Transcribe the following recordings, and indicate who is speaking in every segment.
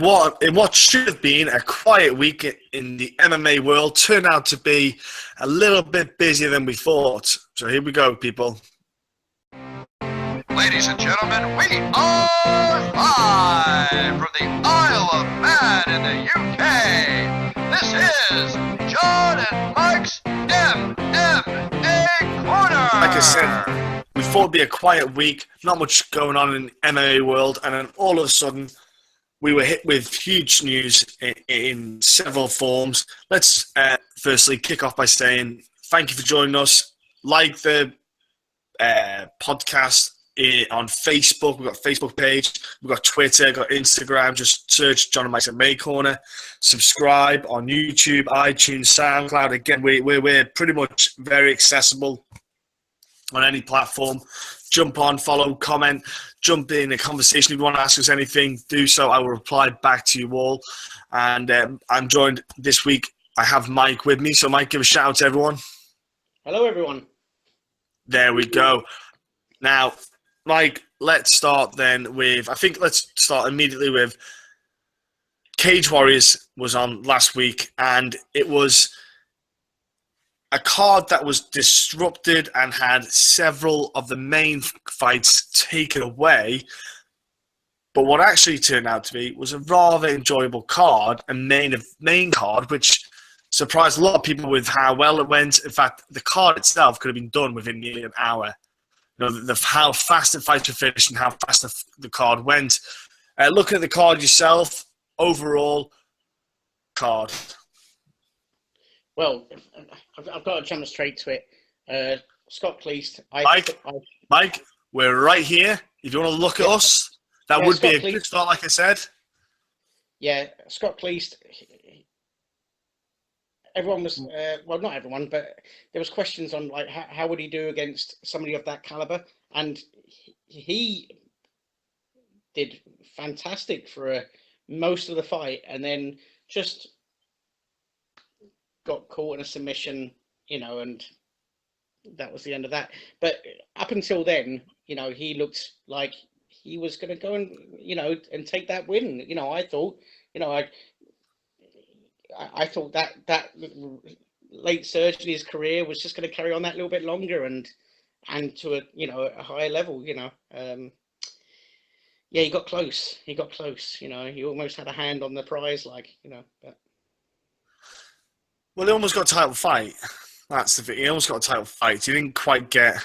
Speaker 1: what should have been a quiet week in the MMA world turned out to be a little bit busier than we thought. So here we go, people.
Speaker 2: Ladies and gentlemen, we are live from the Isle of Man in the UK. This is John and Mike's MMA Corner.
Speaker 1: Like I said, we thought it'd be a quiet week, not much going on in the MMA world, and then all of a sudden, we were hit with huge news in several forms. Let's firstly kick off by saying thank you for joining us. Like the podcast on Facebook. We've got a Facebook page. We've got Twitter. We've got Instagram. Just search John and Mike's MMA Corner. Subscribe on YouTube, iTunes, SoundCloud. Again, we're pretty much very accessible on any platform. Jump on, follow, comment, jump in a conversation. If you want to ask us anything, do so. I will reply back to you all. And I'm joined this week. I have Mike with me. So, Mike, give a shout out to everyone.
Speaker 3: Hello, everyone.
Speaker 1: There we go. Now, Mike, let's start then with, let's start immediately with Cage Warriors was on last week, and it was a card that was disrupted and had several of the main fights taken away. But what actually turned out to be was a rather enjoyable card, a main card, which surprised a lot of people with how well it went. In fact, the card itself could have been done within nearly an hour. You know, how fast the fights were finished and how fast the card went. Looking at the card yourself, overall card.
Speaker 3: Well, I've got to jump straight to it. Scott Cleese.
Speaker 1: Mike, we're right here. If you want to look at us, that would
Speaker 3: Scott
Speaker 1: be a
Speaker 3: Cleese.
Speaker 1: good start, like I said.
Speaker 3: Yeah, Scott Cleese. Everyone was, well, not everyone, but there was questions on like how would he do against somebody of that caliber, and he did fantastic for most of the fight, and then just got caught in a submission, and that was the end of that. But up until then, he looked like he was going to go and, and take that win. I thought, I thought that late surge in his career was just going to carry on that little bit longer and to a higher level. Yeah, he got close. He almost had a hand on the prize, But
Speaker 1: Well, he almost got a title fight. That's the thing. He almost got a title fight. He didn't quite get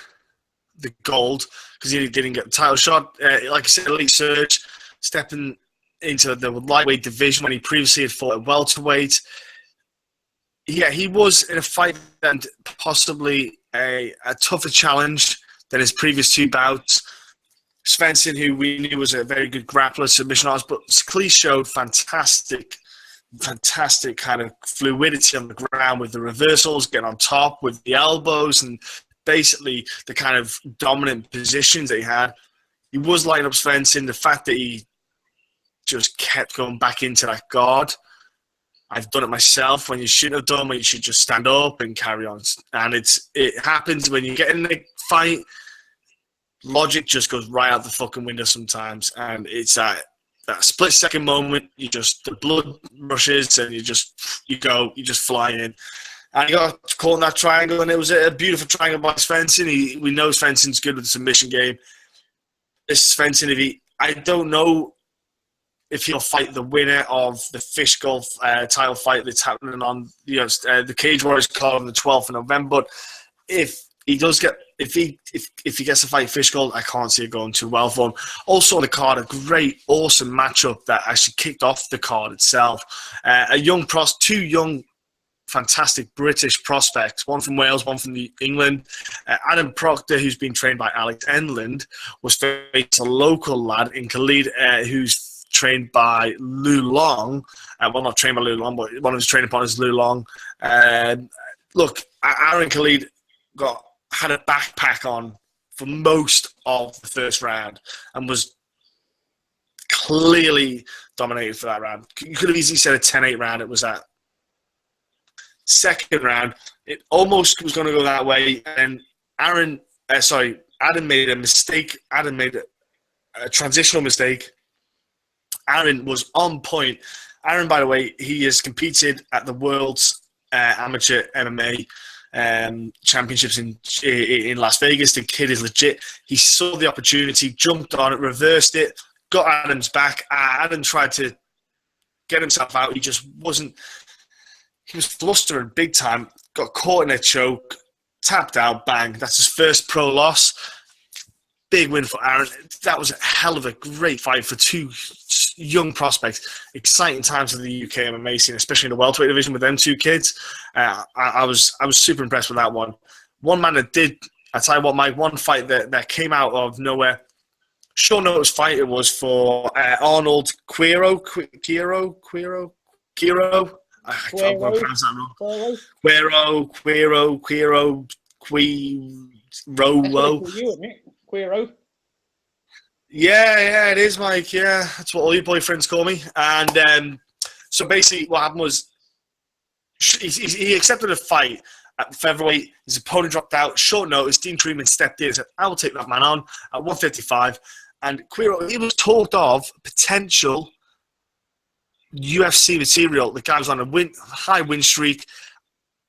Speaker 1: the gold because he didn't get the title shot. Like I said, elite surge, stepping into the lightweight division when he previously had fought at welterweight. Yeah, he was in a fight and possibly a tougher challenge than his previous two bouts. Svensson, who we knew was a very good grappler, submission artist, but Cleese showed fantastic kind of fluidity on the ground with the reversals, getting on top with the elbows, and basically the kind of dominant positions that he had. He was lighting up Svensson. The fact that he just kept going back into that guard. I've done it myself when you shouldn't have done, when you should just stand up and carry on. And it happens when you get in a fight, logic just goes right out the fucking window sometimes. And it's that split-second moment, the blood rushes and you just fly in. And he got caught in that triangle, and it was a beautiful triangle by Svensson. We know Svensson's good with the submission game. This Svensson, I don't know if he'll fight the winner of the Fish Golf title fight that's happening on the Cage Warriors card on the 12th of November. But if he gets to fight Fish Gold, I can't see it going too well for him. Also on the card, a great, awesome matchup that actually kicked off the card itself. Two young, fantastic British prospects, one from Wales, one from England. Adam Proctor, who's been trained by Alex Enland, was facing a local lad in Khalid, who's trained by Lu Long. Well, not trained by Lu Long, but one of his training partners is Lu Long. Look, Aaron Khalid had a backpack on for most of the first round and was clearly dominated for that round. You could have easily said a 10-8 round. It was that. Second round, it almost was going to go that way, and Adam made a mistake. Adam made a transitional mistake Aaron was on point. Aaron, by the way, he has competed at the World's Amateur MMA championships in Las Vegas. The kid is legit. He saw the opportunity, jumped on it, reversed it, got Adam's back. Adam tried to get himself out. He just wasn't. He was flustering big time. Got caught in a choke, tapped out, bang. That's his first pro loss. Big win for Aaron. That was a hell of a great fight for two young prospects. Exciting times for the UK MMA scene, especially in the welterweight division with them two kids. I was super impressed with that one. One man that did, I tell you what, Mike, one fight that came out of nowhere. Short notice fight. It was for Arnold Quiro. I can't pronounce that wrong. Quiro.
Speaker 3: Quiro.
Speaker 1: Yeah, it is, Mike. Yeah, that's what all your boyfriends call me. And so basically, what happened was he accepted a fight at featherweight. His opponent dropped out. Short notice. Dean Treatment stepped in and said, "I will take that man on at 155." And Quiro, he was talked of potential UFC material. The guy was on a high win streak.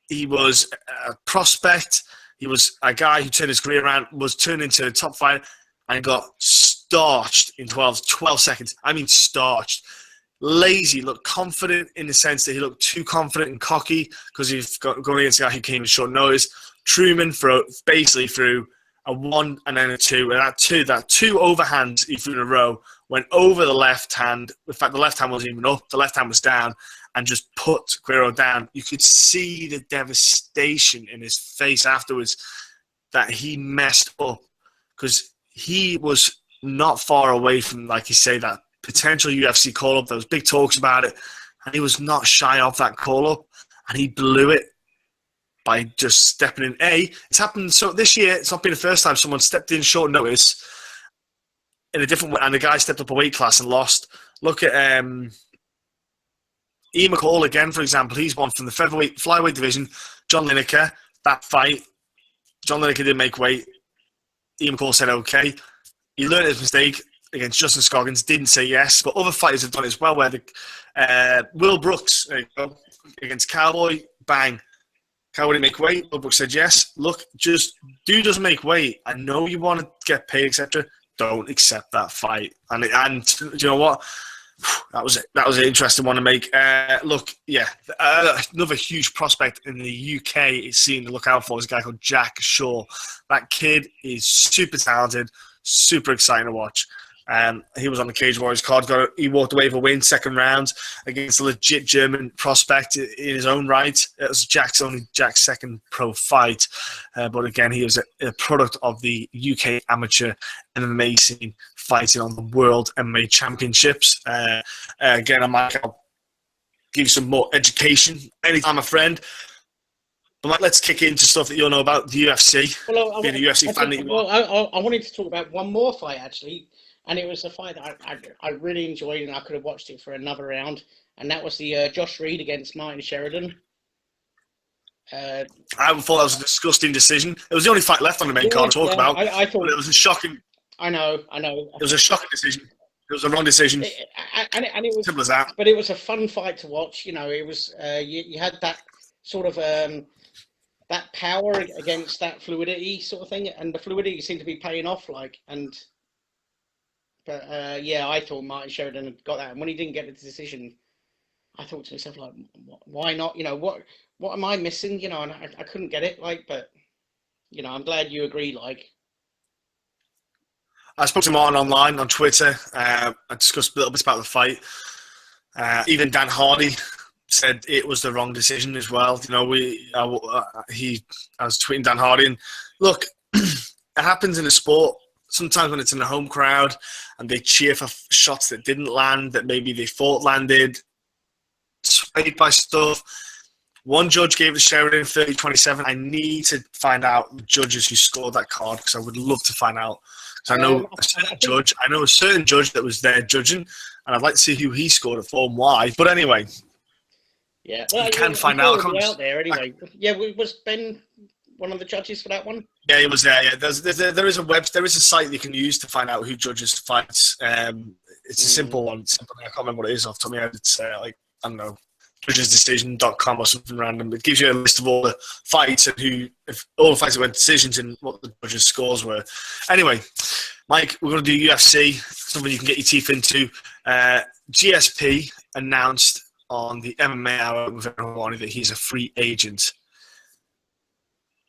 Speaker 1: He was a prospect. He was a guy who turned his career around, was turned into a top fighter, and got starched in 12 seconds. I mean, starched. Lazy, looked confident in the sense that he looked too confident and cocky because he's going against a guy who came in short notice. Truman basically threw a 1 and then a 2. And that two overhands he threw in a row went over the left hand. In fact, the left hand wasn't even up. The left hand was down and just put Quiro down. You could see the devastation in his face afterwards that he messed up because he was not far away from, like you say, that potential UFC call-up. There was big talks about it, and he was not shy of that call-up, and he blew it by just stepping in. It's happened so this year. It's not been the first time someone stepped in short notice in a different way, and the guy stepped up a weight class and lost. Look at Ian McCall again, for example. He's won from the flyweight division. John Lineker, that fight. John Lineker didn't make weight. Ian McCall said okay. He learned his mistake against Justin Scoggins, didn't say yes, but other fighters have done it as well, where Will Brooks, there you go, against Cowboy, bang. Cowboy didn't make weight. Will Brooks said yes. Look, just dude doesn't make weight. I know you want to get paid, etc. Don't accept that fight. And do you know what? That was an interesting one to make. Look, yeah, another huge prospect in the UK is seen to look out for is a guy called Jack Shaw. That kid is super talented, super exciting to watch. He was on the Cage Warriors card. He walked away with a win, second round, against a legit German prospect in his own right. It was Jack's second pro fight. But again, he was a product of the UK amateur MMA scene, fighting on the World MMA Championships. Again, I'll give you some more education anytime, my friend. But let's kick into stuff that you'll know about the UFC.
Speaker 3: Well,
Speaker 1: being a UFC fan.
Speaker 3: I wanted to talk about one more fight, actually. And it was a fight that I really enjoyed, and I could have watched it for another round. And that was the Josh Reed against Martin Sheridan. I
Speaker 1: thought that was a disgusting decision. It was the only fight left on the main card to talk about.
Speaker 3: I thought
Speaker 1: it was a shocking.
Speaker 3: I know.
Speaker 1: It was a shocking decision. It was a wrong decision.
Speaker 3: And it was
Speaker 1: simple as that.
Speaker 3: But it was a fun fight to watch. You know, it was you had that sort of that power against that fluidity sort of thing, and the fluidity seemed to be paying off. But I thought Martin Sheridan had got that, and when he didn't get the decision, I thought to myself, like, why not? You know, what am I missing? You know, and I couldn't get it, but you know, I'm glad you agree.
Speaker 1: I spoke to Martin online on Twitter. I discussed a little bit about the fight. Even Dan Hardy said it was the wrong decision as well. You know, I was tweeting Dan Hardy, and look, it happens in the sport. Sometimes when it's in a home crowd and they cheer for shots that didn't land, that maybe they thought landed, swayed by stuff. One judge gave the Sheridan 30-27. I need to find out the judges who scored that card because I would love to find out. Because I know a certain judge that was there judging, and I'd like to see who he scored it for and why. But anyway,
Speaker 3: yeah, well,
Speaker 1: you can find out.
Speaker 3: Out there anyway. Was one of the judges for that one?
Speaker 1: Yeah, it was there. Yeah, there is a site you can use to find out who judges fights. It's a simple one. I can't remember what it is off the top of my head. It's like, I don't know, judgesdecision.com or something random. It gives you a list of all the fights and if all the fights that went decisions and what the judges' scores were. Anyway, Mike, we're going to do UFC, something you can get your teeth into. GSP announced on the MMA Hour with everyone morning that he's a free agent.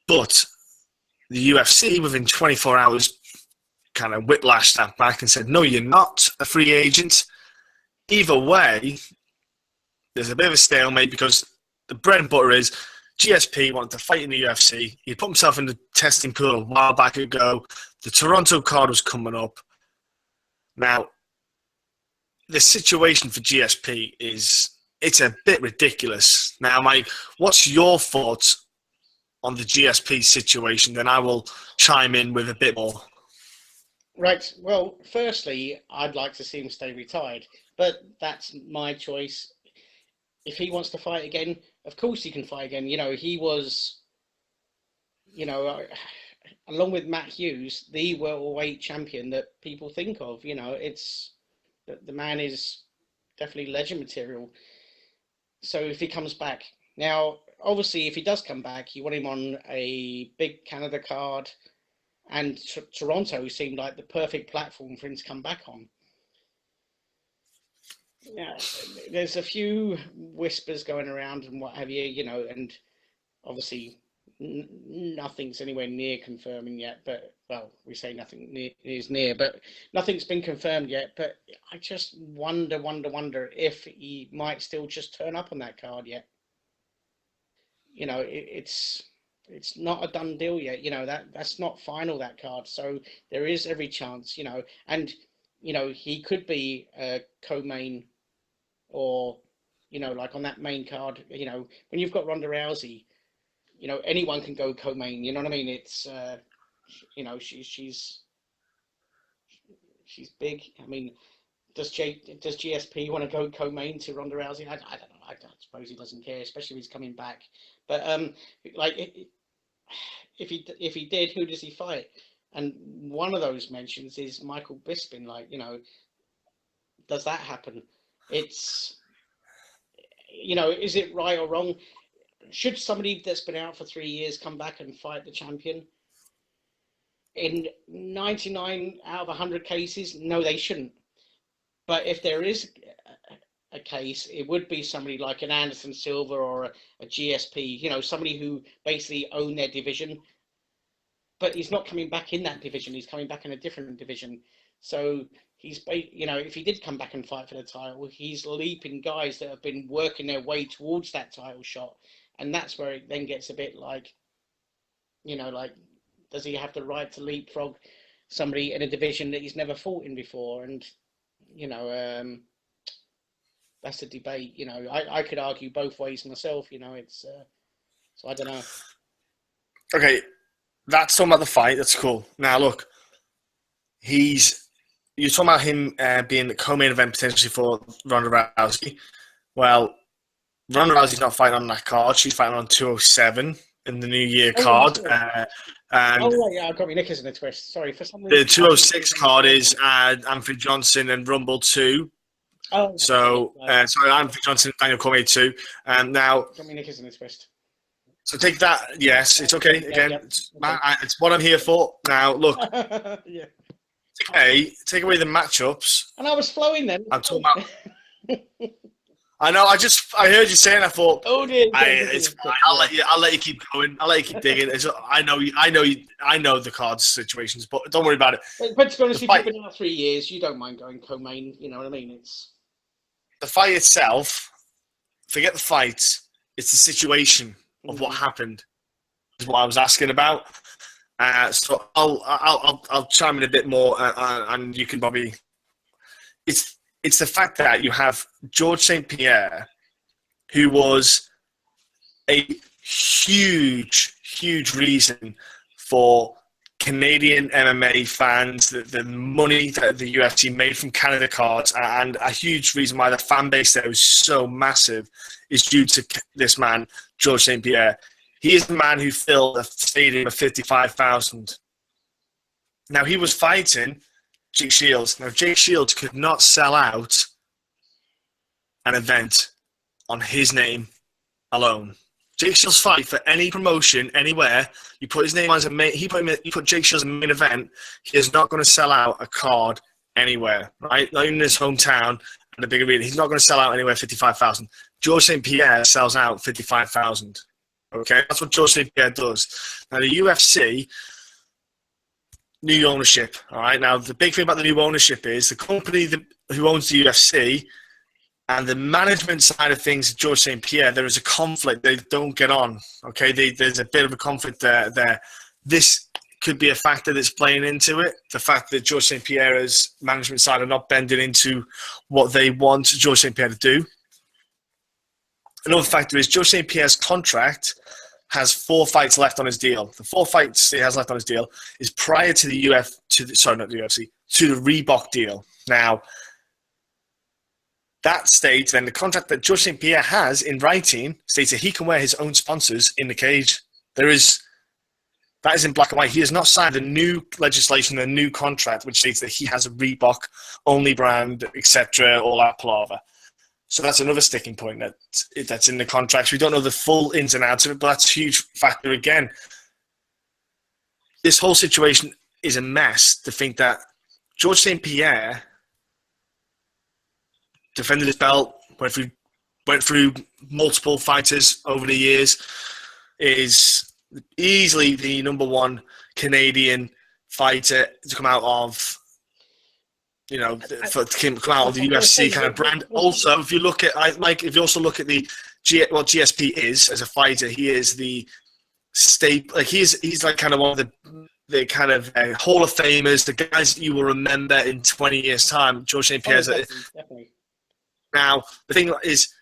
Speaker 1: But the UFC, within 24 hours, kind of whiplashed that back and said, no, you're not a free agent. Either way, there's a bit of a stalemate because the bread and butter is GSP wanted to fight in the UFC. He put himself in the testing pool a while back ago. The Toronto card was coming up. Now, the situation for GSP it's a bit ridiculous. Now, Mike, what's your thoughts on the GSP situation? Then I will chime in with a bit more.
Speaker 3: Right. Well, firstly, I'd like to see him stay retired, but that's my choice. If he wants to fight again, of course he can fight again. You know, he was, along with Matt Hughes, the welterweight champion that people think of. You know, the man is definitely legend material. So if he comes back now, obviously, if he does come back, you want him on a big Canada card, and Toronto seemed like the perfect platform for him to come back on. Yeah, there's a few whispers going around and what have you, and obviously nothing's anywhere near confirming yet. But well, we say nothing is near, but nothing's been confirmed yet. But I just wonder if he might still just turn up on that card yet. It's not a done deal yet. That's not final, that card. So there is every chance, and he could be a co-main, or like on that main card. When you've got Ronda Rousey, anyone can go co-main. You know what I mean? It's she's big. I mean, does GSP want to go co-main to Ronda Rousey? I don't know. I suppose he doesn't care, especially if he's coming back. But if he did, who does he fight? And one of those mentions is Michael Bisping. Does that happen? It's, is it right or wrong? Should somebody that's been out for 3 years come back and fight the champion? In 99 out of 100 cases, no, they shouldn't. But if there is a case, it would be somebody like an Anderson Silva or a GSP, somebody who basically own their division. But he's not coming back in that division. He's coming back in a different division. So he's, if he did come back and fight for the title, he's leaping guys that have been working their way towards that title shot. And that's where it then gets a bit like, does he have the right to leapfrog somebody in a division that he's never fought in before? And, that's a debate. I could argue both ways myself. It's so I don't know.
Speaker 1: Okay, that's talking about the fight. That's cool. Now look, you're talking about him being the co-main event potentially for Ronda Rousey. Well, Ronda Rousey's not fighting on that card. She's fighting on 207 in the New Year card.
Speaker 3: Yeah, I got my knickers in a twist. Sorry, for some reason. The
Speaker 1: 206 card is Anthony Johnson and Rumble 2.
Speaker 3: Oh,
Speaker 1: so sorry, Anthony Johnson, Daniel Cormier 2. Now,
Speaker 3: got my knickers in a twist.
Speaker 1: So take that. Yes, it's okay. Again, it's what I'm here for. Now, look.
Speaker 3: Yeah.
Speaker 1: Okay, take away the matchups.
Speaker 3: And I was flowing then.
Speaker 1: I'm talking about. I know. I heard you saying. I thought.
Speaker 3: Oh dear.
Speaker 1: It's fine. I'll let you keep going. I'll let you keep digging. I know the cards situations, but don't worry about it.
Speaker 3: But to be honest, if you've been out 3 years, you don't mind going co-main. You know what I mean? It's
Speaker 1: the fight itself. Forget the fight. It's the situation of what happened. Is what I was asking about. So I'll chime in a bit more, and you can probably. It's the fact that you have George St. Pierre, who was a huge reason for Canadian MMA fans, the money that the UFC made from Canada cards, and a huge reason why the fan base there was so massive is due to this man, George St. Pierre. He is the man who filled a stadium of 55,000. Now, he was fighting Jake Shields. Now, Jake Shields could not sell out an event on his name alone. Jake Shields fight for any promotion anywhere. You put his name as a main. You put Jake Shields as a main event. He is not going to sell out a card anywhere, right? Not even in his hometown and a big arena. He's not going to sell out anywhere 55,000. George St. Pierre sells out 55,000. Okay, that's what George St. Pierre does. Now the UFC, new ownership. All right. Now the big thing about the new ownership is the company who owns the UFC. And the management side of things at George St. Pierre, there is a conflict. They don't get on. Okay, there's a bit of a conflict there. This could be a factor that's playing into it. The fact that George St. Pierre's management side are not bending into what they want George St. Pierre to do. Another factor is George St. Pierre's contract has 4 fights left on his deal. The 4 fights he has left on his deal is prior to the to the Reebok deal. Now, that states, then the contract that George St. Pierre has in writing states that he can wear his own sponsors in the cage. That is in black and white. He has not signed a new legislation, a new contract, which states that he has a Reebok only brand, etc., all that palaver. So that's another sticking point that's in the contracts. We don't know the full ins and outs of it, but that's a huge factor again. This whole situation is a mess to think that George St. Pierre defended his belt, went through multiple fighters over the years, is easily the #1 Canadian fighter to come out of, come out of the UFC kind of brand. Also, if you look at Mike, if you also look at what GSP is as a fighter, he is the staple. Like he's like kind of one of the kind of Hall of Famers, the guys that you will remember in 20 years' time. George St. Pierre's.
Speaker 3: Definitely.
Speaker 1: Now, the thing is,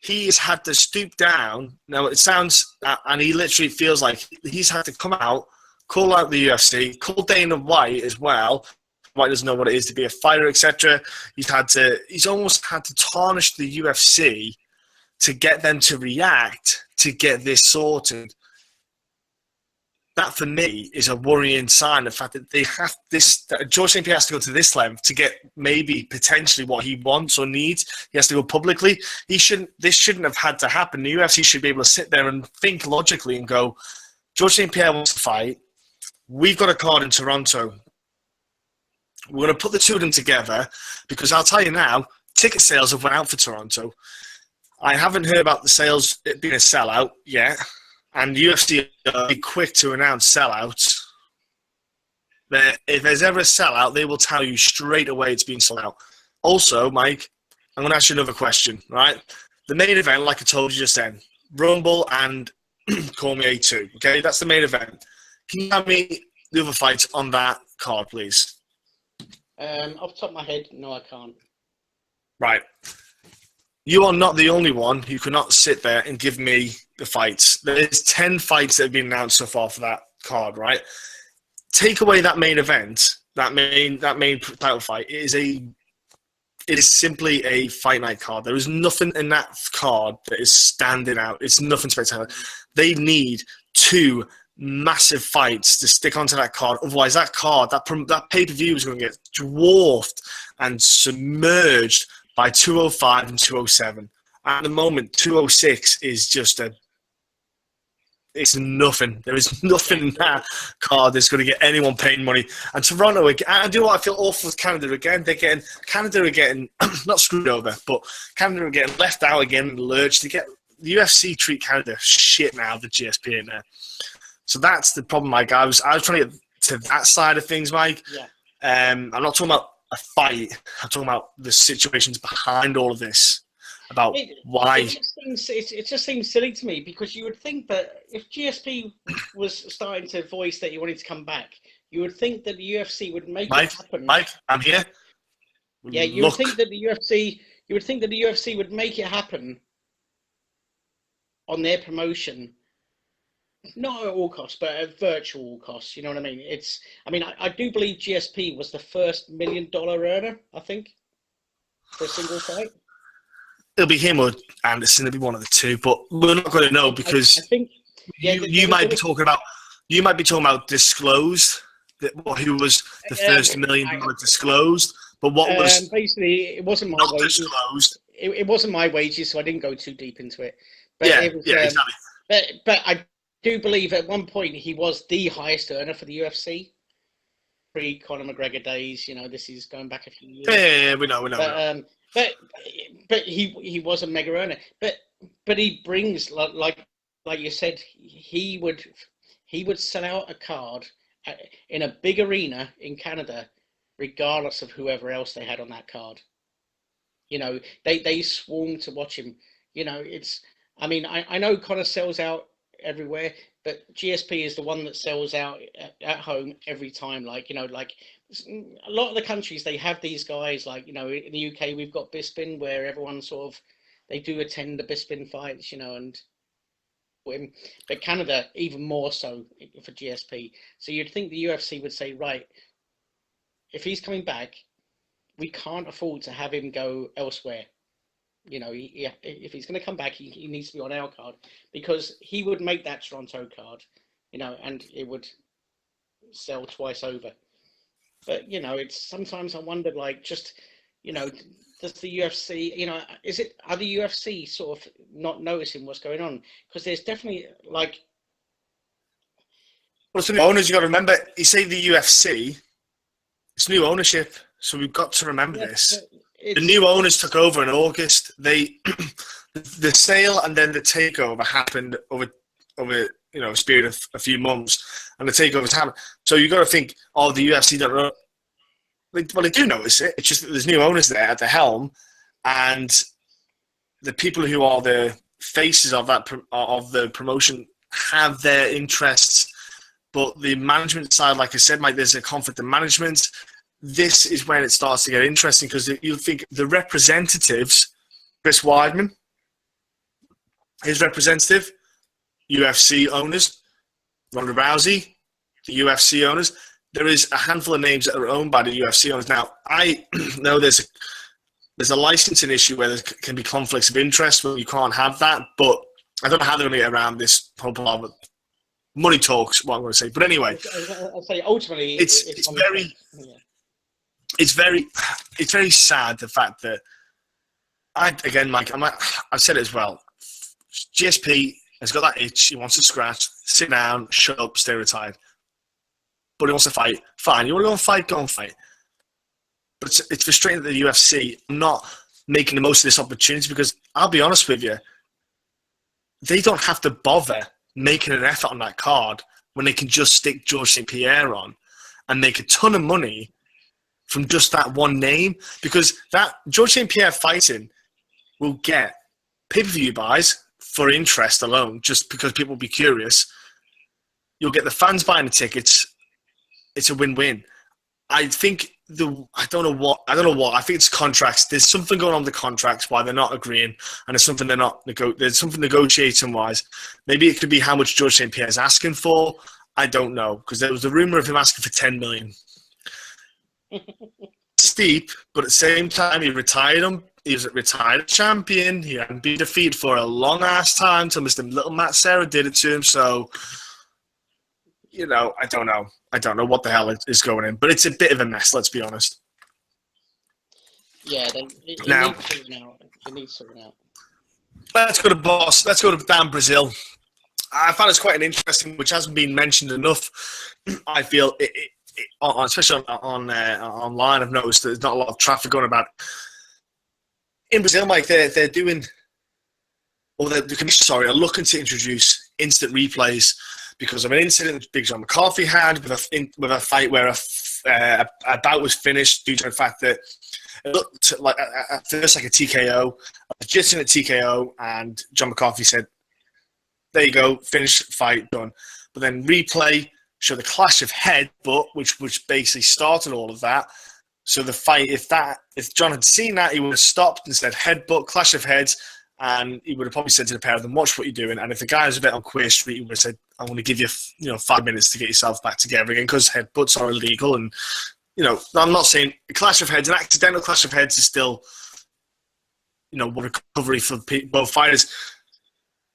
Speaker 1: he has had to stoop down. Now, it sounds, and he literally feels like he's had to come out, call out the UFC, call Dana White as well. White doesn't know what it is to be a fighter, etc. He's almost had to tarnish the UFC to get them to react, to get this sorted. That, for me, is a worrying sign. The fact that that George St. Pierre has to go to this length to get maybe potentially what he wants or needs. He has to go publicly. This shouldn't have had to happen. The UFC should be able to sit there and think logically and go, George St. Pierre wants to fight. We've got a card in Toronto. We're going to put the two of them together because I'll tell you now, ticket sales have went out for Toronto. I haven't heard about the sales being a sellout yet. And UFC are quick to announce sellouts. If there's ever a sellout, they will tell you straight away it's being sold out. Also, Mike, I'm going to ask you another question, right? The main event, like I told you just then, Rumble and Cormier 2, okay? That's the main event. Can you tell me the other fights on that card, please?
Speaker 3: Off the top of my head, no, I can't.
Speaker 1: Right. You are not the only one who cannot sit there and give me the fights. There's 10 fights that have been announced so far for that card, right? Take away that main event, that main title fight. It is simply a fight night card. There is nothing in that card that is standing out. It's nothing spectacular. They need 2 massive fights to stick onto that card. Otherwise, that card, that pay-per-view is going to get dwarfed and submerged by 205 and 207. At the moment, 206 is just it's nothing. There is nothing in that card that's going to get anyone paying money. And Toronto, I do what I feel awful with Canada again. Canada are getting not screwed over, but Canada are getting left out again, lurched. The UFC treat Canada shit now, the GSP in there. So that's the problem, Mike. I was trying to get to that side of things, Mike.
Speaker 3: Yeah.
Speaker 1: I'm not talking about a fight. I'm talking about the situations behind all of this, about why.
Speaker 3: It just seems silly to me because you would think that if GSP was starting to voice that he wanted to come back, you would think that the UFC would make it happen.
Speaker 1: Mike, I'm here.
Speaker 3: Yeah, you would think that the UFC would make it happen on their promotion. Not at all costs, but at virtual costs. You know what I mean? I do believe GSP was the first $1 million earner, I think, for a single fight.
Speaker 1: It'll be him or Anderson. It'll be one of the two, but we're not going to know because
Speaker 3: Yeah,
Speaker 1: You might be talking about disclosed. Who was the first $1 million disclosed? But what was
Speaker 3: basically, it wasn't my
Speaker 1: not
Speaker 3: wages.
Speaker 1: disclosed?
Speaker 3: It wasn't my wages, so I didn't go too deep into it. But
Speaker 1: Yeah,
Speaker 3: it was,
Speaker 1: exactly.
Speaker 3: But I do believe at one point he was the highest earner for the UFC. Pre Conor McGregor days, this is going back a few years.
Speaker 1: Yeah, we know.
Speaker 3: But he was a mega earner. But he brings like you said, he would sell out a card in a big arena in Canada, regardless of whoever else they had on that card. They swarm to watch him. I know Conor sells out everywhere, but GSP is the one that sells out at home every time. Like a lot of the countries, they have these guys. Like in the UK, we've got Bisping, where everyone they do attend the Bisping fights. But Canada even more so for GSP. So you'd think the UFC would say, right, if he's coming back, we can't afford to have him go elsewhere. If he's going to come back, he needs to be on our card, because he would make that Toronto card, and it would sell twice over. But it's sometimes I wonder, like, just does the UFC, are the UFC sort of not noticing what's going on? Because there's definitely like.
Speaker 1: Well, so the owners, you got to remember. You say the UFC, it's new ownership, so we've got to remember this. The new owners took over in August. The sale and then the takeover happened over a period of a few months, and the takeovers happened. So you got to think, the UFC don't know. Well, they do notice it. It's just that there's new owners there at the helm, and the people who are the faces of the promotion have their interests. But the management side, like I said, Mike, there's a conflict of management. This is when it starts to get interesting, because you think the representatives, Chris Weidman, his representative, UFC owners, Ronda Rousey, the UFC owners. There is a handful of names that are owned by the UFC owners. Now, I know there's a licensing issue where there can be conflicts of interest where you can't have that, but I don't know how they're going to get around this whole problem. Money talks, what I'm going to say. But anyway,
Speaker 3: I'll say ultimately,
Speaker 1: it's very sad, the fact that Mike, I've said it as well. GSP has got that itch. He wants to scratch, sit down, shut up, stay retired. But he wants to fight. Fine, you want to go and fight? Go and fight. But it's frustrating that the UFC are not making the most of this opportunity, because I'll be honest with you, they don't have to bother making an effort on that card when they can just stick George St. Pierre on and make a ton of money from just that one name, because that George St. Pierre fighting will get pay-per-view buys for interest alone, just because people will be curious. You'll get the fans buying the tickets. It's a win-win. I think I don't know what. I think it's contracts. There's something going on with the contracts why they're not agreeing, and there's something there's something negotiating wise. Maybe it could be how much George St. Pierre is asking for. I don't know, because there was a rumor of him asking for $10 million. Steep, but at the same time, he retired him. He was a retired champion. He hadn't been defeated for a long ass time till Mr. Little Matt Serra did it to him. So, I don't know. I don't know what the hell is going in, but it's a bit of a mess. Let's be honest.
Speaker 3: Yeah, it needs sorting out.
Speaker 1: Let's go to boss. Let's go to Dan Brazil. I found it's quite an interesting, which hasn't been mentioned enough. I feel especially on online, I've noticed there's not a lot of traffic going about. In Brazil, Mike, they're doing, or the commission, are looking to introduce instant replays because of an incident Big John McCarthy had with a fight where a bout was finished due to the fact that it looked like at first like a TKO, a legitimate TKO, and John McCarthy said, "There you go, finish, fight, done." But then replay showed the clash of headbutt, which basically started all of that. So the fight, if John had seen that, he would have stopped and said headbutt, clash of heads, and he would have probably said to the pair of them, "Watch what you're doing." And if the guy was a bit on Queer Street, he would have said, "I want to give you 5 minutes to get yourself back together again," because headbutts are illegal. And I'm not saying a clash of heads, an accidental clash of heads is still recovery for both fighters.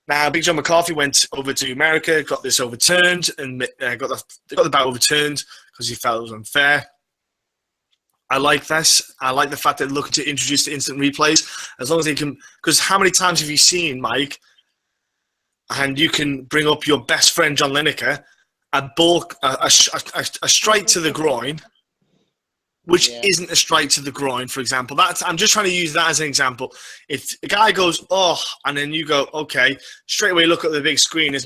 Speaker 1: Now, Big John McCarthy went over to America, got this overturned, and got the bout overturned because he felt it was unfair. I like this. I like the fact that they're looking to introduce the instant replays, as long as they can. Because how many times have you seen, Mike? And you can bring up your best friend John Lineker, a strike to the groin, which isn't a strike to the groin, for example. I'm just trying to use that as an example. If a guy goes, oh, and then you go, okay, straight away look at the big screen. There's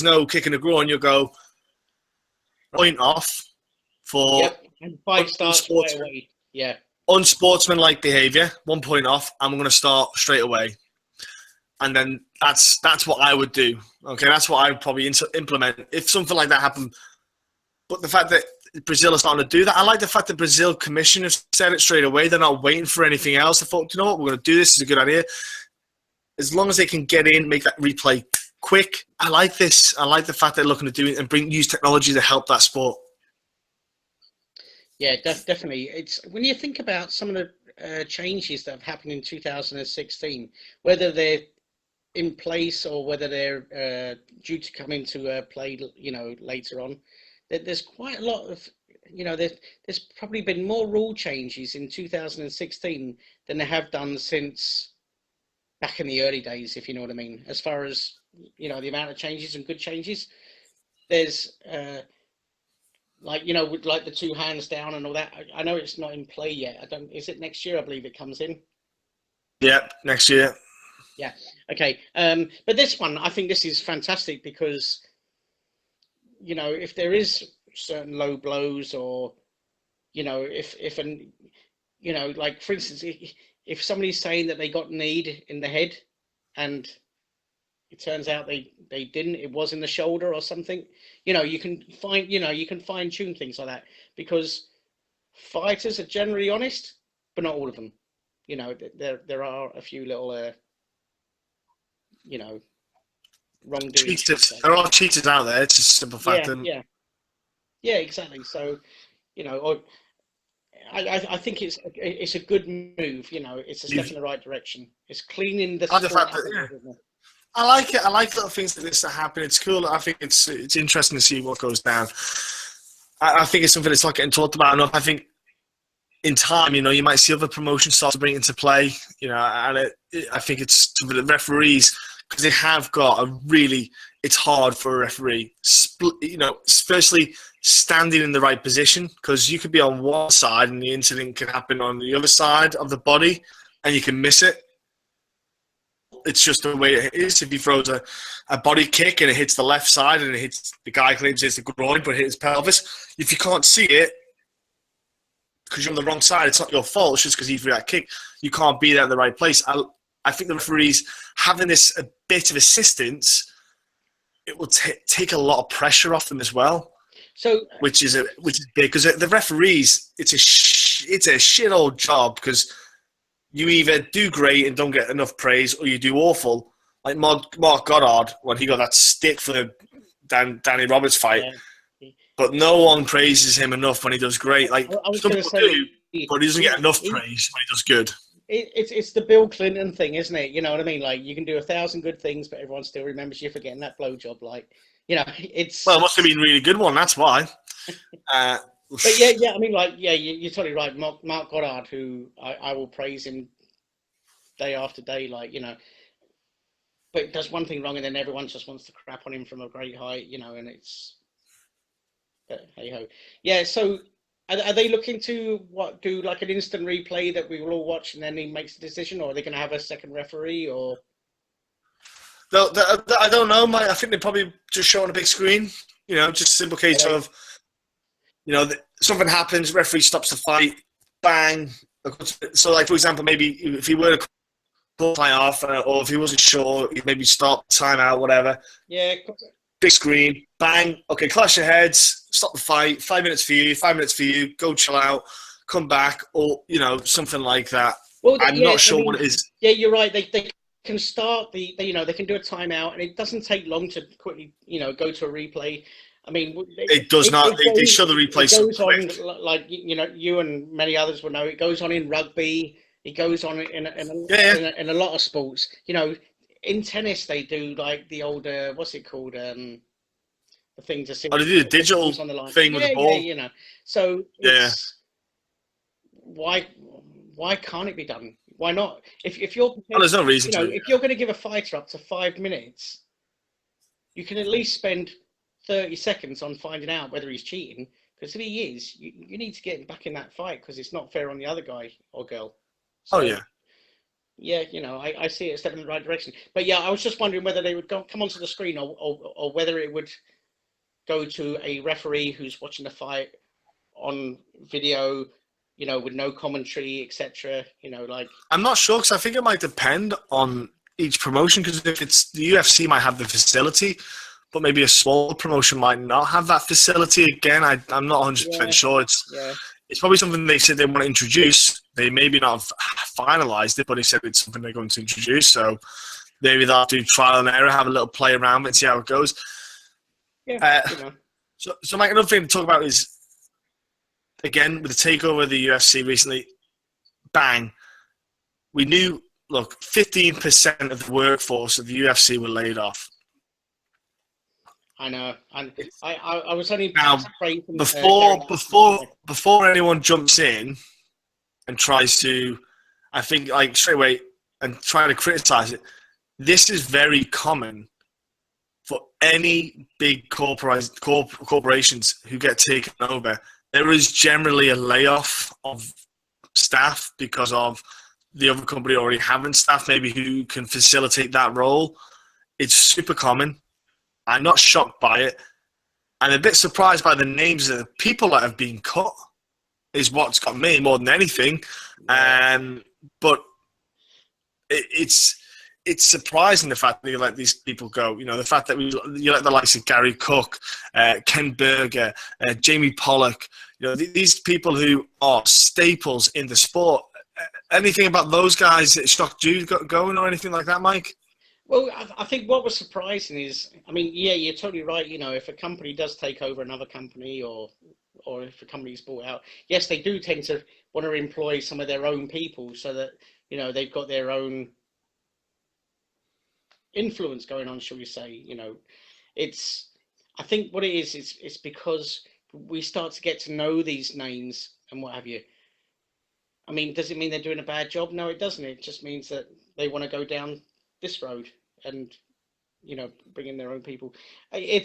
Speaker 1: no kick in the groin. You go point off for
Speaker 3: and fight starts right away. Yeah,
Speaker 1: unsportsmanlike behaviour. 1 point off. I'm going to start straight away, and then that's what I would do. Okay, that's what I would probably implement if something like that happened. But the fact that Brazil is starting to do that, I like the fact that Brazil Commission have said it straight away. They're not waiting for anything else. They thought, you know what, we're going to do this. It's a good idea. As long as they can get in, make that replay quick. I like this. I like the fact they're looking to do it and use technology to help that sport.
Speaker 3: Yeah, definitely. It's when you think about some of the changes that have happened in 2016, whether they're in place or whether they're due to come into play, later on. There's quite a lot of, there's probably been more rule changes in 2016 than there have done since back in the early days, if you know what I mean. As far as, the amount of changes and good changes, there's like the 2 hands down and all that. I know it's not in play yet. Is it next year? I believe it comes in.
Speaker 1: Yeah, next year.
Speaker 3: Yeah. Okay. But this one, I think this is fantastic because, if there is certain low blows or, like for instance, if somebody's saying that they got kneed in the head and it turns out they didn't, it was in the shoulder or something, you can fine tune things like that because fighters are generally honest, but not all of them. There are a few little, wrongdoing.
Speaker 1: Cheaters. There are cheaters out there. It's just a simple fact.
Speaker 3: Yeah, exactly. So, I think it's a good move. It's a step in the right direction. It's cleaning the sport up.
Speaker 1: I like it. I like little things like this that happen. It's cool. I think it's interesting to see what goes down. I think it's something that's not getting talked about enough. I think in time, you might see other promotions start to bring it into play. And I think it's something that referees, because they have got it's hard for a referee, especially standing in the right position, because you could be on one side and the incident can happen on the other side of the body and you can miss it. It's just the way it is. If he throws a body kick and it hits the left side and it hits, the guy claims it's the groin, but it hits pelvis. If you can't see it, because you're on the wrong side, it's not your fault. It's just because he threw that kick. You can't be there in the right place. I think the referees having this a bit of assistance, it will take a lot of pressure off them as well. So, which is big, because the referees, it's a shit old job, because you either do great and don't get enough praise, or you do awful. Like Mark Goddard, when he got that stick for the Danny Roberts fight, but no one praises him enough when he does great. Like some people do, but he doesn't get enough praise when he does good.
Speaker 3: It's the Bill Clinton thing, isn't it? You know what I mean? Like, you can do 1,000 good things, but everyone still remembers you for getting that blowjob. Like, it's...
Speaker 1: Well, it must have been a really good one, that's why.
Speaker 3: But yeah, I mean, like, yeah, you're totally right. Mark Goddard, who I will praise him day after day, like, but does one thing wrong and then everyone just wants to crap on him from a great height, and it's... But hey-ho. Yeah, so... Are they looking to do like an instant replay that we will all watch and then he makes the decision, or are they going to have a second referee? Or
Speaker 1: I don't know, Mike. I think they're probably just showing a big screen. Just a simple case of something happens, referee stops the fight, bang. So, like for example, maybe if he were to call the fight off, or if he wasn't sure, he'd maybe stop, time out, whatever.
Speaker 3: Yeah.
Speaker 1: Big screen, bang, okay, clash your heads, stop the fight, 5 minutes for you, 5 minutes for you, go chill out, come back, or, something like that. Well, I'm not sure what it is.
Speaker 3: Yeah, you're right. They can start they can do a timeout, and it doesn't take long to quickly, go to a replay. I mean,
Speaker 1: it does not. They show the replay so quick.
Speaker 3: On, like, you and many others will know, it goes on in rugby, it goes on in a lot of sports. in tennis they do like the old what's it called, the thing to see
Speaker 1: Oh, they do the digital
Speaker 3: on the line.
Speaker 1: thing with the ball.
Speaker 3: You know. So
Speaker 1: Yeah.
Speaker 3: it's why can't it be done? Why not? If you're
Speaker 1: Well, there's no reason
Speaker 3: you know,
Speaker 1: to.
Speaker 3: if you're going to give a fighter up to 5 minutes, you can at least spend 30 seconds on finding out whether he's cheating. Because if he is, you need to get him back in that fight because it's not fair on the other guy or girl. So,
Speaker 1: Oh yeah.
Speaker 3: yeah, you know, I see it a step in the right direction. But yeah, I was just wondering whether they would come onto the screen or whether it would go to a referee who's watching the fight on video, you know, with no commentary, etc. You know, like
Speaker 1: I'm not sure because I think it might depend on each promotion. Because if it's the UFC, might have the facility, but maybe a small promotion might not have that facility. Again, I'm not 100% sure. It's probably something they said they want to introduce. They maybe not have finalized it, but they said it's something they're going to introduce. So maybe they'll do trial and error, have a little play around with it, see how it goes.
Speaker 3: yeah. You know.
Speaker 1: So Mike, another thing to talk about is, again, with the takeover of the UFC recently, bang, we knew, look, 15% of the workforce of the UFC were laid off.
Speaker 3: I know. And I was only
Speaker 1: now before anyone jumps in and tries to, I think, like straight away and try to criticize it. This is very common for any big corporations who get taken over. There is generally a layoff of staff because of the other company already having staff, maybe who can facilitate that role. It's super common. I'm not shocked by it. I'm a bit surprised by the names of the people that have been cut is what's got me more than anything. But it's surprising the fact that you let these people go. You know, the fact that you let the likes of Gary Cook, Ken Berger, Jamie Pollock, you know, these people who are staples in the sport. Anything about those guys that shocked you going or anything like that, Mike?
Speaker 3: Well, I think what was surprising is, I mean, yeah, you're totally right. You know, if a company does take over another company or if a company is bought out, yes, they do tend to want to employ some of their own people so that, you know, they've got their own influence going on, shall we say. You know, I think what it is, it's because we start to get to know these names and what have you. I mean, does it mean they're doing a bad job? No, it doesn't. It just means that they want to go down this road and, you know, bring in their own people. I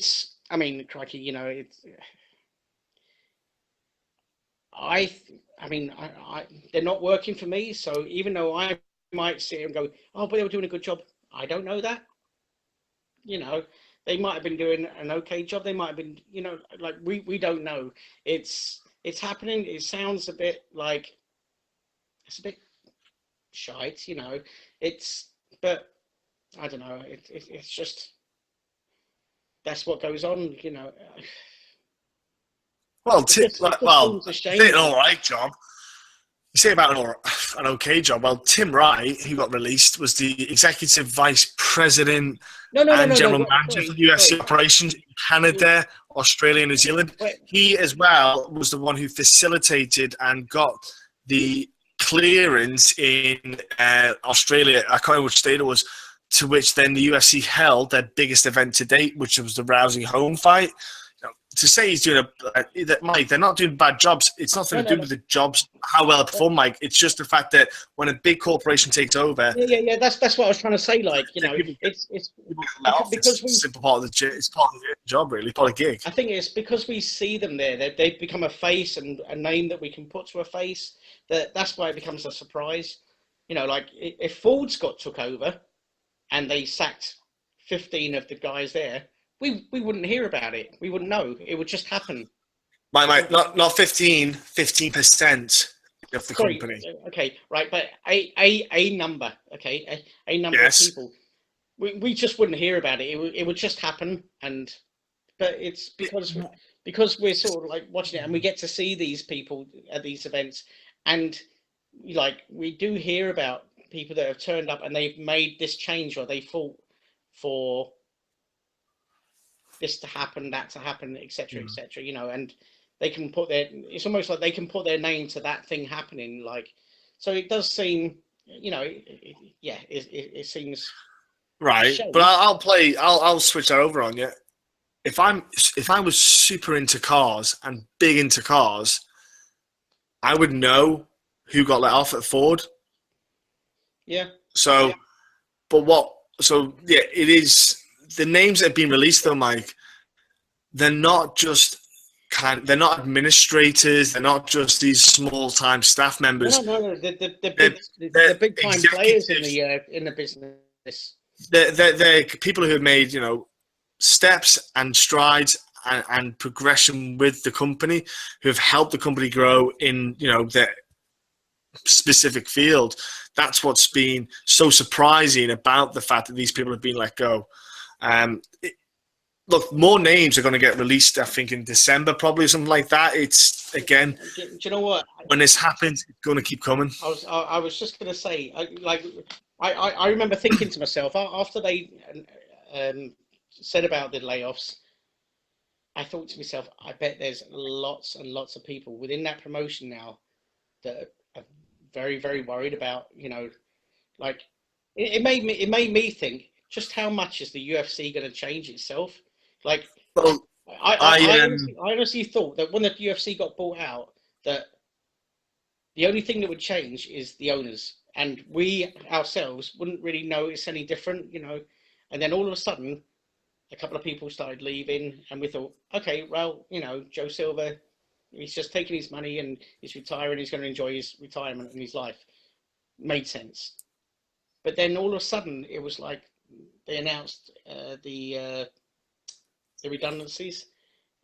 Speaker 3: mean, crikey, you know, they're not working for me. So even though I might sit here and go, oh, but they were doing a good job, I don't know that. You know, they might have been doing an okay job. They might have been, you know, like we don't know. It's happening. It sounds a bit like it's a bit shite, you know. But I don't know. It's just that's what goes on, you know.
Speaker 1: Well, did an all right job. You say about an okay job. Well, Tim Wright, who got released, was the executive vice president and general manager for UFC operations in Canada, Australia, and New Zealand. He, as well, was the one who facilitated and got the clearance in Australia. I can't remember which state it was, to which then the UFC held their biggest event to date, which was the rousing home fight. To say he's doing Mike, they're not doing bad jobs. It's nothing to do with the jobs, how well they perform, Mike. It's just the fact that when a big corporation takes over,
Speaker 3: yeah. That's what I was trying to say. Like, you know, it's because
Speaker 1: it's a simple part of it's part of the job, really, part of the gig.
Speaker 3: I think it's because we see them there. They've become a face and a name that we can put to a face. That's why it becomes a surprise. You know, like if Ford Scott took over and they sacked 15 of the guys there, we wouldn't hear about it. We wouldn't know. It would just happen.
Speaker 1: Mike, not 15, 15% of the company.
Speaker 3: Okay, right, but a number, okay, a number of people. We just wouldn't hear about it. It would just happen, but it's because we're sort of like watching it and we get to see these people at these events, and like we do hear about people that have turned up and they've made this change or they fought for this to happen, that to happen, etc., etc. You know, and they can put it's almost like they can put their name to that thing happening. Like, so it does seem, you know, it seems.
Speaker 1: Right,
Speaker 3: shame.
Speaker 1: but I'll switch that over on you. If I was super into cars and big into cars, I would know who got let off at Ford.
Speaker 3: Yeah.
Speaker 1: So,
Speaker 3: Yeah.
Speaker 1: but what? So yeah, it is the names that have been released though, Mike. They're not just they're not administrators. They're not just these small time staff members.
Speaker 3: No.
Speaker 1: They're,
Speaker 3: The
Speaker 1: they're
Speaker 3: big time players
Speaker 1: executives.
Speaker 3: in the business.
Speaker 1: They're people who have made steps and strides and progression with the company, who have helped the company grow in their specific field. That's what's been so surprising about the fact that these people have been let go. Look, more names are going to get released, I think, in December, probably, or something like that. It's, again,
Speaker 3: Do you know what?
Speaker 1: when this happens, it's going to keep coming.
Speaker 3: I was just going to say, I remember thinking to myself after they said about the layoffs, I thought to myself, I bet there's lots and lots of people within that promotion now that are very, very worried about, like it made me think just how much is the UFC going to change itself? Like,
Speaker 1: Well,
Speaker 3: I honestly thought that when the UFC got bought out, that the only thing that would change is the owners, and we ourselves wouldn't really notice any different, And then all of a sudden, a couple of people started leaving, and we thought, okay, well, Joe Silva, he's just taking his money and he's retiring. He's going to enjoy his retirement and his life. Made sense. But then all of a sudden, it was like they announced the redundancies,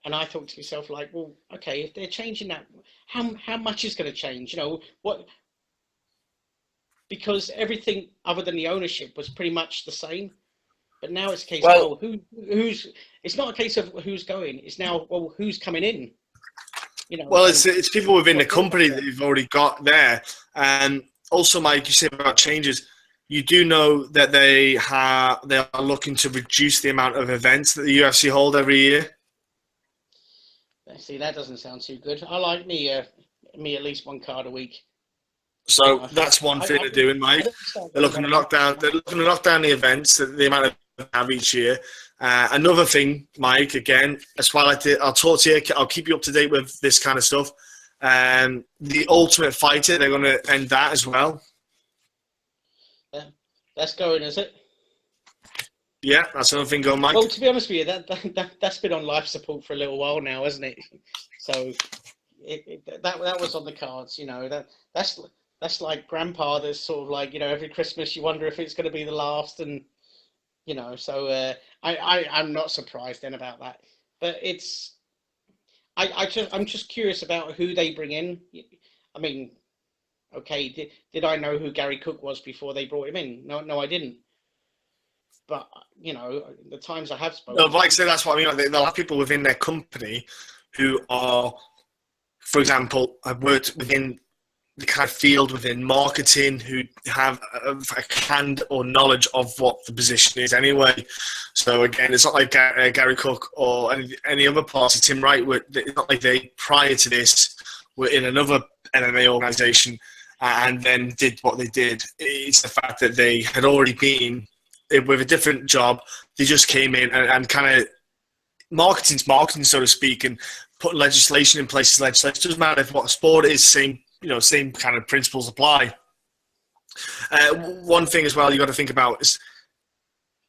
Speaker 3: and I thought to myself, like, well, okay, if they're changing that, how much is going to change? What? Because everything other than the ownership was pretty much the same. But now it's a case of who's. It's not a case of who's going. It's now who's coming in.
Speaker 1: Well, it's people within the company that you've already got there, and also, Mike, you said about changes. You do know that they are looking to reduce the amount of events that the UFC hold every year.
Speaker 3: See, that doesn't sound too good. I like me at least one card a week.
Speaker 1: So that's one thing they're doing, Mike. They're looking to knock down. They're looking to knock down the events, the amount of have each year. Another thing, Mike. Again, that's why I'll talk to you. I'll keep you up to date with this kind of stuff. The Ultimate Fighter, they're going to end that as well.
Speaker 3: Yeah, that's going, is it?
Speaker 1: Yeah, that's another thing going, Mike.
Speaker 3: Well, to be honest with you, that's been on life support for a little while now, hasn't it? So that was on the cards. That's like Grandpa. That's sort of like every Christmas you wonder if it's going to be the last, and So I'm not surprised then about that. But I'm just curious about who they bring in. I mean, okay, did I know who Gary Cook was before they brought him in? No, I didn't. But the times I have spoken.
Speaker 1: No, like I say, that's what I mean. Like they'll have people within their company who are, for example, have worked within the kind of field within marketing, who have a hand or knowledge of what the position is anyway. So again, it's not like Gary Cook or any other party. Tim Wright, it's not like they, prior to this, were in another MMA organization and then did what they did. It's the fact that they had already been with a different job. They just came in and kind of marketing's marketing, so to speak, and putting legislation in place is legislation. It doesn't matter what sport it is, same kind of principles apply. One thing as well you got to think about is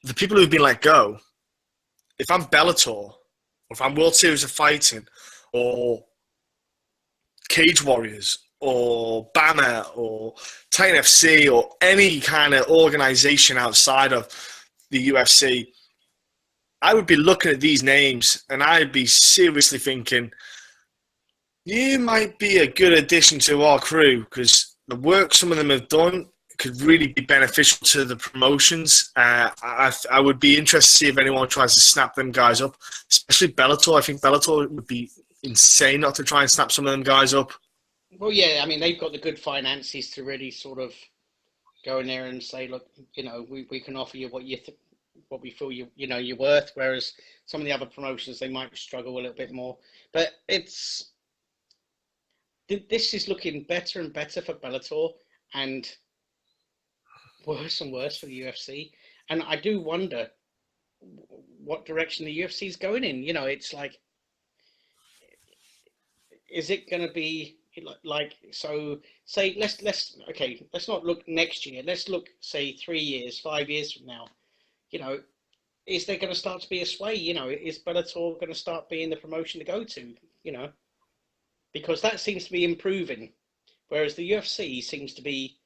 Speaker 1: the people who've been let go. If I'm Bellator, or if I'm World Series of Fighting, or Cage Warriors, or BAMA, or Titan FC, or any kind of organization outside of the UFC, I would be looking at these names and I'd be seriously thinking, you might be a good addition to our crew, because the work some of them have done could really be beneficial to the promotions. I would be interested to see if anyone tries to snap them guys up, especially Bellator. I think Bellator would be insane not to try and snap some of them guys up.
Speaker 3: Well, yeah, I mean, they've got the good finances to really sort of go in there and say, look, we can offer you what we feel you're worth, whereas some of the other promotions, they might struggle a little bit more. But this is looking better and better for Bellator, and worse for the UFC. and I do wonder what direction the UFC is going in. You know, it's like, is it going to be like, so say let's okay, let's not look next year. Let's look, say, 3 years, 5 years from now. You know, is there going to start to be a sway? You know, is Bellator going to start being the promotion to go to? You know, because that seems to be improving, whereas the UFC seems to be,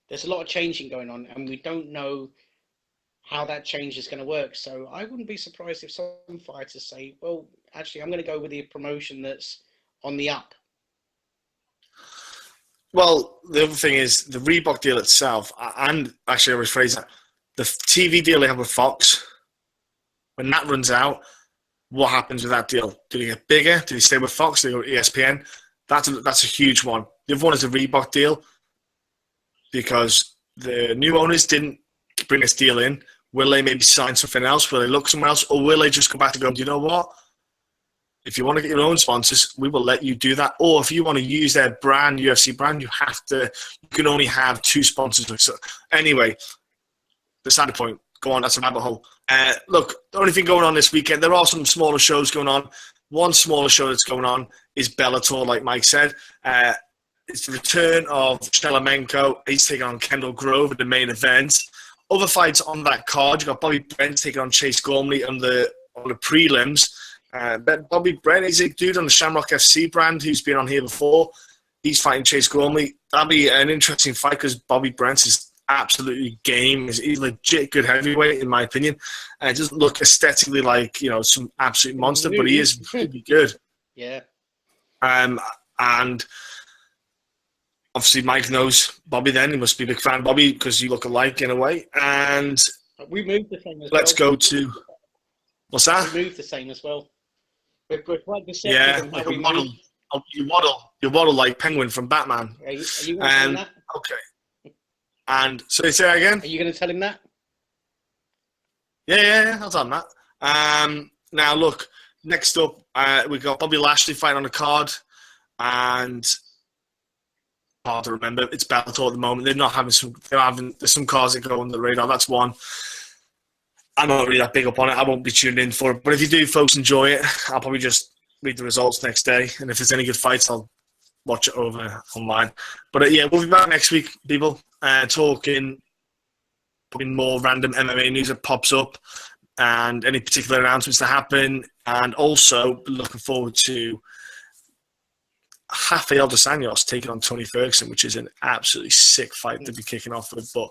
Speaker 3: there's a lot of changing going on, and we don't know how that change is going to work. So I wouldn't be surprised if some fighters say, well, actually, I'm going to go with the promotion that's on the up.
Speaker 1: Well, the other thing is the Reebok deal itself, and actually I rephrase that, the TV deal they have with Fox, when that runs out, what happens with that deal? Do they get bigger? Do they stay with Fox? Do they go to ESPN? That's a huge one. The other one is the Reebok deal, because the new owners didn't bring this deal in. Will they maybe sign something else? Will they look somewhere else? Or will they just come back and go, do you know what? If you want to get your own sponsors, we will let you do that. Or if you want to use their brand, UFC brand, you can only have 2 sponsors. So anyway, the side point. Go on, that's a rabbit hole. Look, the only thing going on this weekend, there are some smaller shows going on. One smaller show that's going on is Bellator, like Mike said. It's the return of Shelamenko. He's taking on Kendall Grove at the main event. Other fights on that card, you've got Bobby Brent taking on Chase Gormley on the prelims. But Bobby Brent is a dude on the Shamrock FC brand who's been on here before. He's fighting Chase Gormley. That'll be an interesting fight because Bobby Brent is absolutely game. He's a legit good heavyweight, in my opinion. It doesn't look aesthetically like, you know, some absolute monster, but he is really good.
Speaker 3: Yeah.
Speaker 1: And obviously Mike knows Bobby then. He must be a big fan of Bobby because you look alike in a way. And
Speaker 3: we moved the same as
Speaker 1: let's
Speaker 3: well.
Speaker 1: go to... What's that?
Speaker 3: We moved the same as well. We're quite deceptive.
Speaker 1: Yeah,
Speaker 3: in
Speaker 1: like
Speaker 3: how
Speaker 1: a
Speaker 3: we
Speaker 1: model.
Speaker 3: move.
Speaker 1: Oh, you waddle like Penguin from Batman.
Speaker 3: Are you going to tell him that?
Speaker 1: Okay. And so say that again?
Speaker 3: Are you going to tell him that?
Speaker 1: Yeah, I'll tell him that. Now, look, next up, we've got Bobby Lashley fighting on the card. And hard to remember, it's Bellator at the moment. There's some cards that go on the radar. That's one. I'm not really that big up on it. I won't be tuned in for it. But if you do, folks, enjoy it, I'll probably just read the results next day. And if there's any good fights, I'll watch it over online. But yeah, we'll be back next week, people, talking probably more random MMA news that pops up and any particular announcements that happen. And also looking forward to Rafael dos Anjos taking on Tony Ferguson, which is an absolutely sick fight to be kicking off with. But